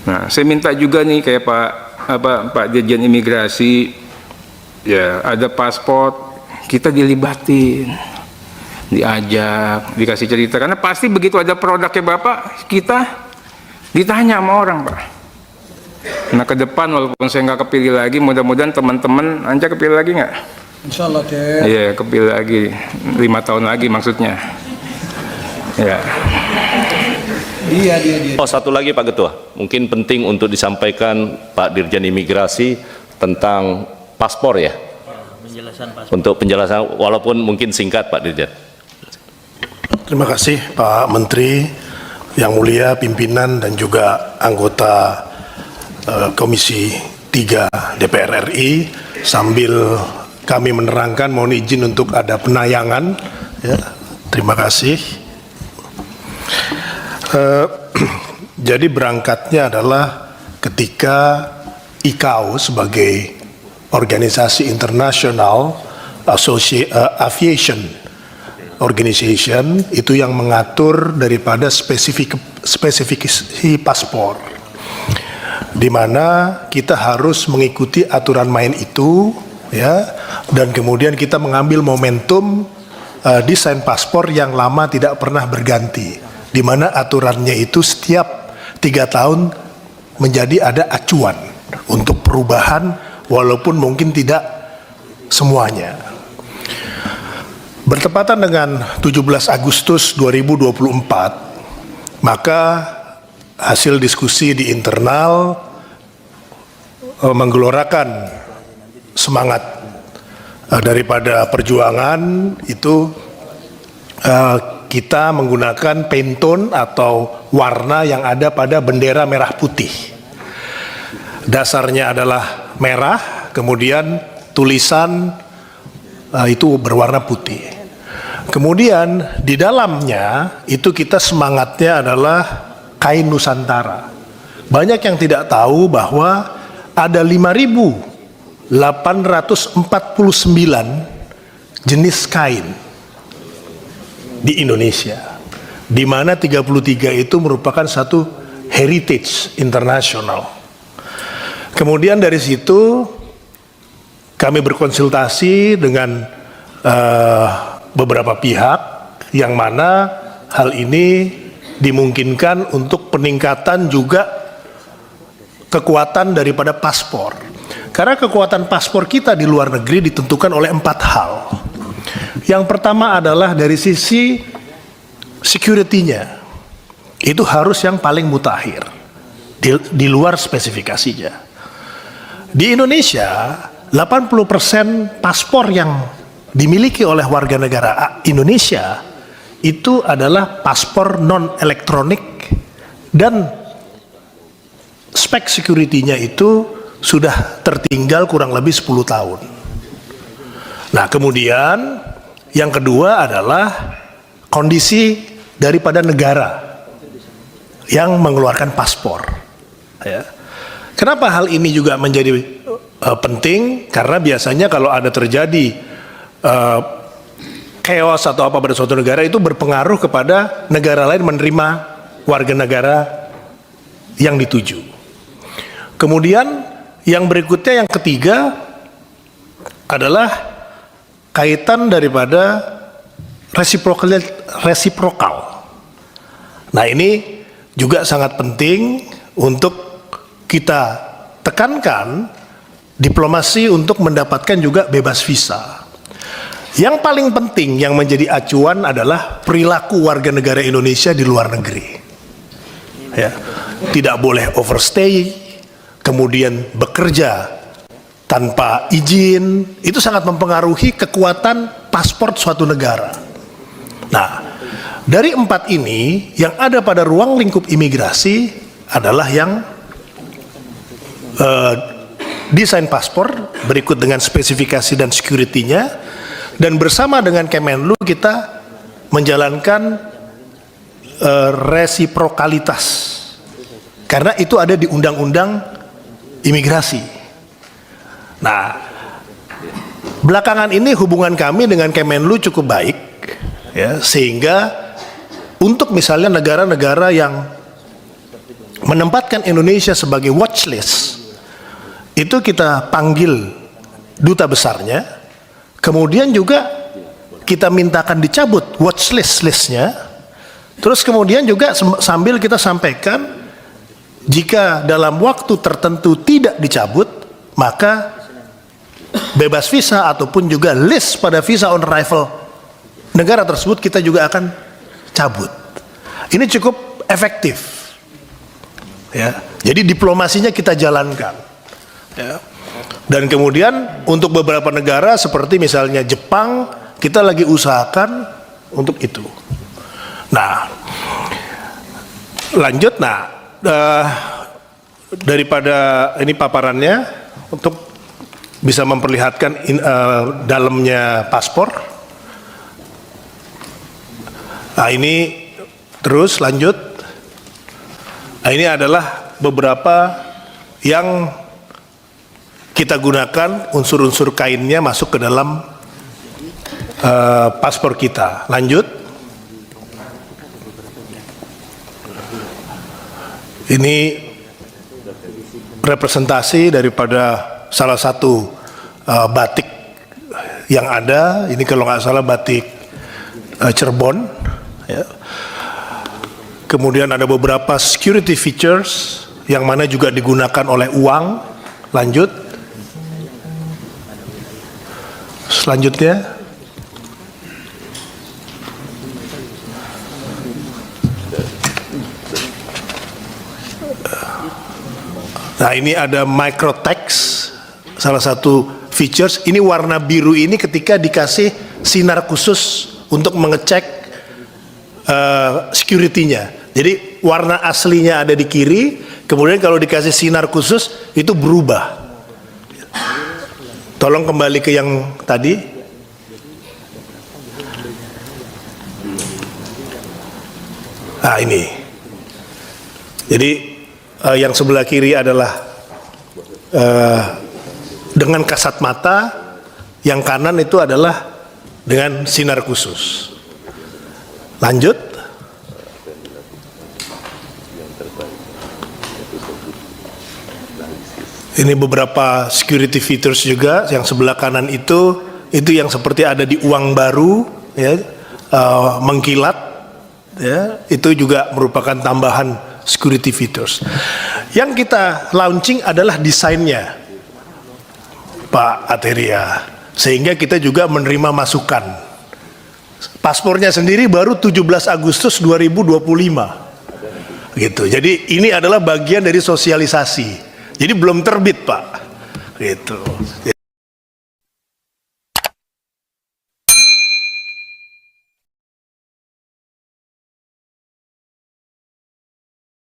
Nah, saya minta juga nih kayak Pak Dirjen Imigrasi, ya ada paspor, kita dilibatin, diajak, dikasih cerita. Karena pasti begitu ada produknya Bapak, kita ditanya sama orang, Pak. Nah ke depan walaupun saya nggak kepilih lagi, mudah-mudahan teman-teman Anca kepilih lagi nggak? Insya Allah deh. Iya, kepilih lagi 5 tahun lagi maksudnya. Ya. Dia. Oh, satu lagi Pak Ketua, mungkin penting untuk disampaikan Pak Dirjen Imigrasi tentang paspor ya. Penjelasan paspor. Untuk penjelasan walaupun mungkin singkat Pak Dirjen. Terima kasih Pak Menteri, yang mulia pimpinan dan juga anggota Komisi 3 DPR RI. Sambil kami menerangkan, mohon izin untuk ada penayangan ya. Terima kasih. Jadi berangkatnya adalah ketika ICAO sebagai organisasi internasional aviation organization itu yang mengatur daripada spesifikasi paspor, di mana kita harus mengikuti aturan main itu ya, dan kemudian kita mengambil momentum desain paspor yang lama tidak pernah berganti, di mana aturannya itu setiap 3 tahun menjadi ada acuan untuk perubahan, walaupun mungkin tidak semuanya. Bertepatan dengan 17 Agustus 2024, maka hasil diskusi di internal menggelorakan semangat daripada perjuangan itu, kita menggunakan Pantone atau warna yang ada pada bendera merah putih. Dasarnya adalah merah, kemudian tulisan itu berwarna putih. Kemudian di dalamnya itu kita semangatnya adalah kain Nusantara. Banyak yang tidak tahu bahwa ada 5.849 jenis kain di Indonesia, di mana 33 itu merupakan satu heritage internasional. Kemudian dari situ kami berkonsultasi dengan beberapa pihak, yang mana hal ini dimungkinkan untuk peningkatan juga kekuatan daripada paspor. Karena kekuatan paspor kita di luar negeri ditentukan oleh 4 hal. Yang pertama adalah dari sisi security-nya, itu harus yang paling mutakhir di luar spesifikasinya. Di Indonesia 80% paspor yang dimiliki oleh warga negara Indonesia itu adalah paspor non-elektronik, dan spek security-nya itu sudah tertinggal kurang lebih 10 tahun. Nah kemudian yang kedua adalah kondisi daripada negara yang mengeluarkan paspor ya. Kenapa hal ini juga menjadi penting? Karena biasanya kalau ada terjadi chaos atau apa pada suatu negara, itu berpengaruh kepada negara lain menerima warga negara yang dituju. Kemudian yang berikutnya, yang ketiga adalah kaitan daripada resiprokal. Nah ini juga sangat penting untuk kita tekankan, diplomasi untuk mendapatkan juga bebas visa. Yang paling penting yang menjadi acuan adalah perilaku warga negara Indonesia di luar negeri. Ya, tidak boleh overstay, kemudian bekerja tanpa izin, itu sangat mempengaruhi kekuatan paspor suatu negara. Nah, dari 4 ini yang ada pada ruang lingkup imigrasi adalah yang desain paspor berikut dengan spesifikasi dan security-nya, dan bersama dengan Kemenlu kita menjalankan resiprokalitas, karena itu ada di undang-undang imigrasi. Nah, belakangan ini hubungan kami dengan Kemenlu cukup baik ya, sehingga untuk misalnya negara-negara yang menempatkan Indonesia sebagai watchlist, itu kita panggil duta besarnya, kemudian juga kita mintakan dicabut watchlist-listnya, terus kemudian juga sambil kita sampaikan jika dalam waktu tertentu tidak dicabut, maka bebas visa ataupun juga list pada visa on arrival negara tersebut kita juga akan cabut. Ini cukup efektif, ya. Jadi diplomasinya kita jalankan, ya. Dan kemudian untuk beberapa negara seperti misalnya Jepang, kita lagi usahakan untuk itu. Nah, lanjut. Nah, daripada ini paparannya untuk bisa memperlihatkan dalamnya paspor. Nah, ini terus lanjut. Nah, ini adalah beberapa yang kita gunakan unsur-unsur kainnya masuk ke dalam paspor kita. Lanjut. Ini representasi daripada salah satu batik yang ada. Ini kalau nggak salah batik Cirebon, ya. Kemudian ada beberapa security features yang mana juga digunakan oleh uang. Lanjut. Selanjutnya, nah ini ada microtext, salah satu features. Ini warna biru ini ketika dikasih sinar khusus untuk mengecek security-nya. Jadi warna aslinya ada di kiri, kemudian kalau dikasih sinar khusus itu berubah. Tolong kembali ke yang tadi. Nah, ini. Jadi yang sebelah kiri adalah dengan kasat mata, yang kanan itu adalah dengan sinar khusus. Lanjut. Ini beberapa security features juga. Yang sebelah kanan itu yang seperti ada di uang baru, ya, mengkilat, ya, itu juga merupakan tambahan security features. Yang kita launching adalah desainnya, Pak Ateria, sehingga kita juga menerima masukan. Paspornya sendiri baru 17 Agustus 2025, gitu. Jadi ini adalah bagian dari sosialisasi. Jadi belum terbit, Pak, gitu.